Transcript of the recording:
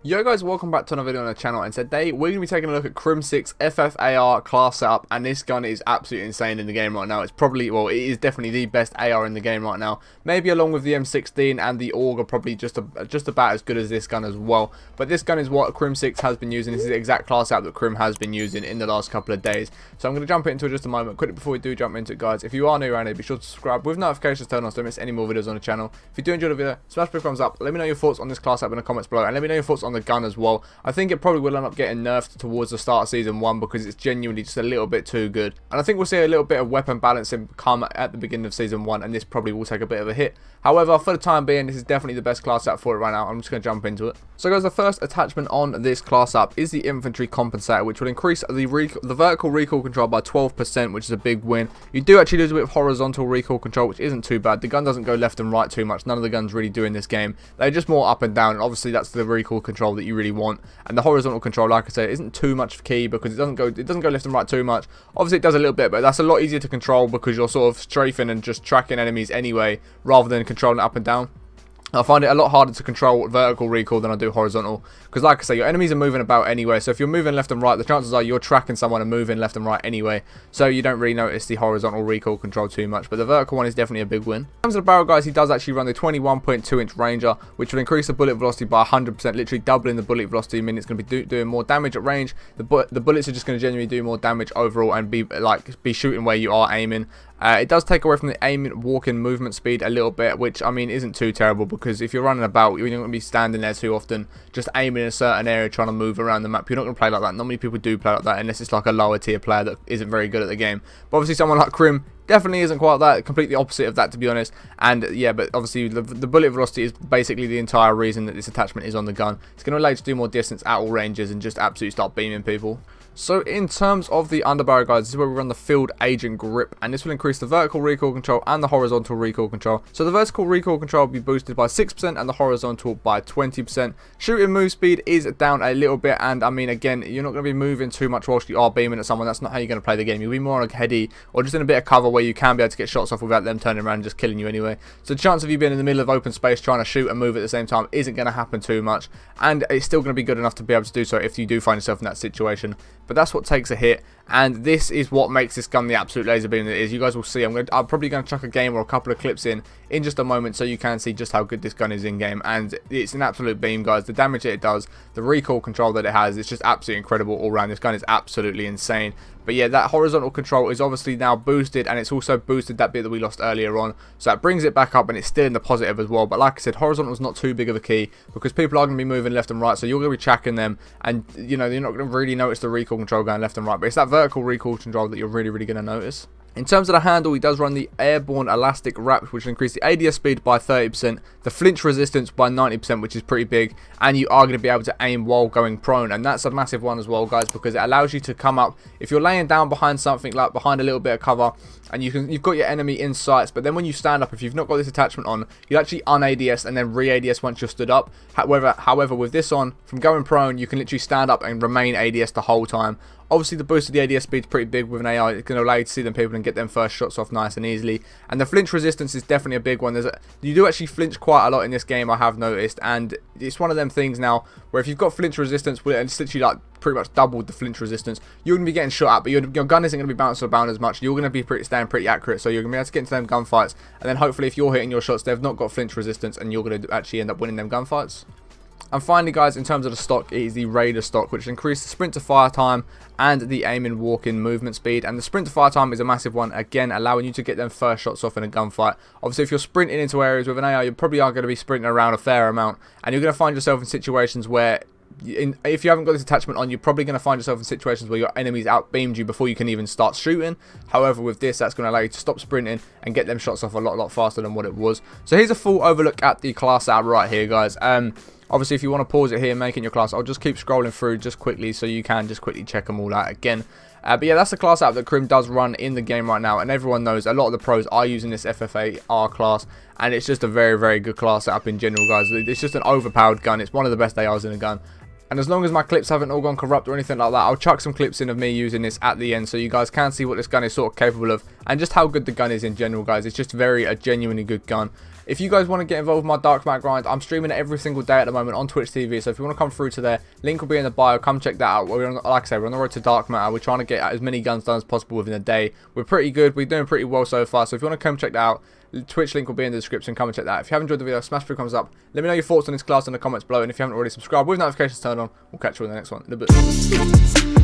Yo guys, welcome back to another video on the channel, and today we're going to be taking a look at Crimsix FFAR class setup, and this gun is absolutely insane in the game right now. It's probably, well, it is definitely the best AR in the game right now. Maybe along with the M16 and the AUG are probably just about as good as this gun as well. But this gun is what Crimsix has been using. This is the exact class setup that Crim has been using in the last couple of days. So I'm going to jump into it in just a moment. Quickly before we do jump into it, guys, if you are new around here, be sure to subscribe with notifications turned on so you don't miss any more videos on the channel. If you do enjoy the video, smash the thumbs up. Let me know your thoughts on this class setup in the comments below, and let me know your thoughts on the gun as well. I think it probably will end up getting nerfed towards the start of Season 1 because it's genuinely just a little bit too good. And I think we'll see a little bit of weapon balancing come at the beginning of Season 1, and this probably will take a bit of a hit. However, for the time being, this is definitely the best class setup for it right now. I'm just going to jump into it. So guys, the first attachment on this class setup is the infantry compensator, which will increase the vertical recoil control by 12%, which is a big win. You do actually lose a bit of horizontal recoil control, which isn't too bad. The gun doesn't go left and right too much. None of the guns really do in this game. They're just more up and down, and obviously that's the recoil control that you really want. And the horizontal control, like I said, isn't too much key because it doesn't go left and right too much. Obviously it does a little bit, but that's a lot easier to control because you're sort of strafing and just tracking enemies anyway, rather than controlling it up and down. I find it a lot harder to control vertical recoil than I do horizontal, because like I say, your enemies are moving about anyway, so if you're moving left and right, the chances are you're tracking someone and moving left and right anyway, so you don't really notice the horizontal recoil control too much, but the vertical one is definitely a big win. In terms of the barrel, guys, he does actually run the 21.2 inch Ranger, which will increase the bullet velocity by 100%, literally doubling the bullet velocity, meaning it's going to be doing more damage at range. The bullets are just going to genuinely do more damage overall and be shooting where you are aiming. It does take away from the aim, walking, movement speed a little bit, which I mean isn't too terrible, because if you're running about, you're not going to be standing there too often, just aiming in a certain area, trying to move around the map. You're not going to play like that. Not many people do play like that unless it's like a lower tier player that isn't very good at the game. But obviously someone like Crim definitely isn't quite that, completely opposite of that, to be honest. And yeah, but obviously the bullet velocity is basically the entire reason that this attachment is on the gun. It's going to allow you to do more distance at all ranges and just absolutely start beaming people. So in terms of the Underbarrel, guys, this is where we run the Field Agent Grip, and this will increase the vertical recoil control and the horizontal recoil control. So the vertical recoil control will be boosted by 6% and the horizontal by 20%. Shooting move speed is down a little bit, and I mean, again, you're not going to be moving too much whilst you are beaming at someone. That's not how you're going to play the game. You'll be more on a heady or just in a bit of cover where you can be able to get shots off without them turning around and just killing you anyway. So the chance of you being in the middle of open space trying to shoot and move at the same time isn't going to happen too much, and it's still going to be good enough to be able to do so if you do find yourself in that situation. But that's what takes a hit, and this is what makes this gun the absolute laser beam that it is. You guys will see. I'm probably going to chuck a game or a couple of clips in just a moment so you can see just how good this gun is in game, and it's an absolute beam, guys. The damage that it does, the recoil control that it has, it's just absolutely incredible all around. This gun is absolutely insane. But yeah, that horizontal control is obviously now boosted, and it's also boosted that bit that we lost earlier on, so that brings it back up, and it's still in the positive as well. But like I said, horizontal is not too big of a key because people are going to be moving left and right, so you're going to be tracking them, and you know, you're not going to really notice the recoil control going left and right, but it's that vertical recoil control that you're really going to notice. In terms of the handle, he does run the airborne elastic wrap, which will increase the ADS speed by 30%, the flinch resistance by 90%, which is pretty big, and you are going to be able to aim while going prone, and that's a massive one as well, guys, because it allows you to come up, if you're laying down behind something, like behind a little bit of cover, and you've got your enemy in sights, but then when you stand up, if you've not got this attachment on, you actually un-ADS and then re-ADS once you're stood up. However, with this on, from going prone, you can literally stand up and remain ADS the whole time. Obviously, the boost of the ADS speed is pretty big with an AI. It's going to allow you to see them people and get them first shots off nice and easily. And the flinch resistance is definitely a big one. You do actually flinch quite a lot in this game, I have noticed. And it's one of them things now where if you've got flinch resistance, and it's literally like pretty much doubled the flinch resistance, you're going to be getting shot at, but your gun isn't going to be bouncing around as much. You're going to be staying pretty accurate, so you're going to be able to get into them gunfights. And then hopefully if you're hitting your shots, they've not got flinch resistance, and you're going to actually end up winning them gunfights. And finally, guys, in terms of the stock, it is the Raider stock, which increases the sprint to fire time and the aim and walk-in movement speed. And the sprint to fire time is a massive one, again, allowing you to get them first shots off in a gunfight. Obviously, if you're sprinting into areas with an AI, you probably are going to be sprinting around a fair amount, and you're going to find yourself in situations where, if you haven't got this attachment on, you're probably going to find yourself in situations where your enemies outbeamed you before you can even start shooting. However, with this, that's going to allow you to stop sprinting and get them shots off a lot faster than what it was. So here's a full overlook at the class out right here, guys. Obviously, if you want to pause it here, making your class, I'll just keep scrolling through just quickly so you can just quickly check them all out again. But yeah, that's the class app that Crim does run in the game right now, and everyone knows a lot of the pros are using this FFAR class, and it's just a very good class setup in general, guys. It's just an overpowered gun. It's one of the best ARs in a gun. And as long as my clips haven't all gone corrupt or anything like that, I'll chuck some clips in of me using this at the end so you guys can see what this gun is sort of capable of and just how good the gun is in general, guys. It's just a genuinely good gun. If you guys want to get involved with my dark matter grind, I'm streaming it every single day at the moment on Twitch TV. So if you want to come through to there, link will be in the bio. Come check that out. Like I said, we're on the road to dark matter. We're trying to get as many guns done as possible within a day. We're pretty good. We're doing pretty well so far. So if you want to come check that out, Twitch link will be in the description. Come and check that out. If you have enjoyed the video, smash 3 thumbs up. Let me know your thoughts on this class in the comments below. And if you haven't already subscribed with notifications turned on, we'll catch you in the next one in a bit.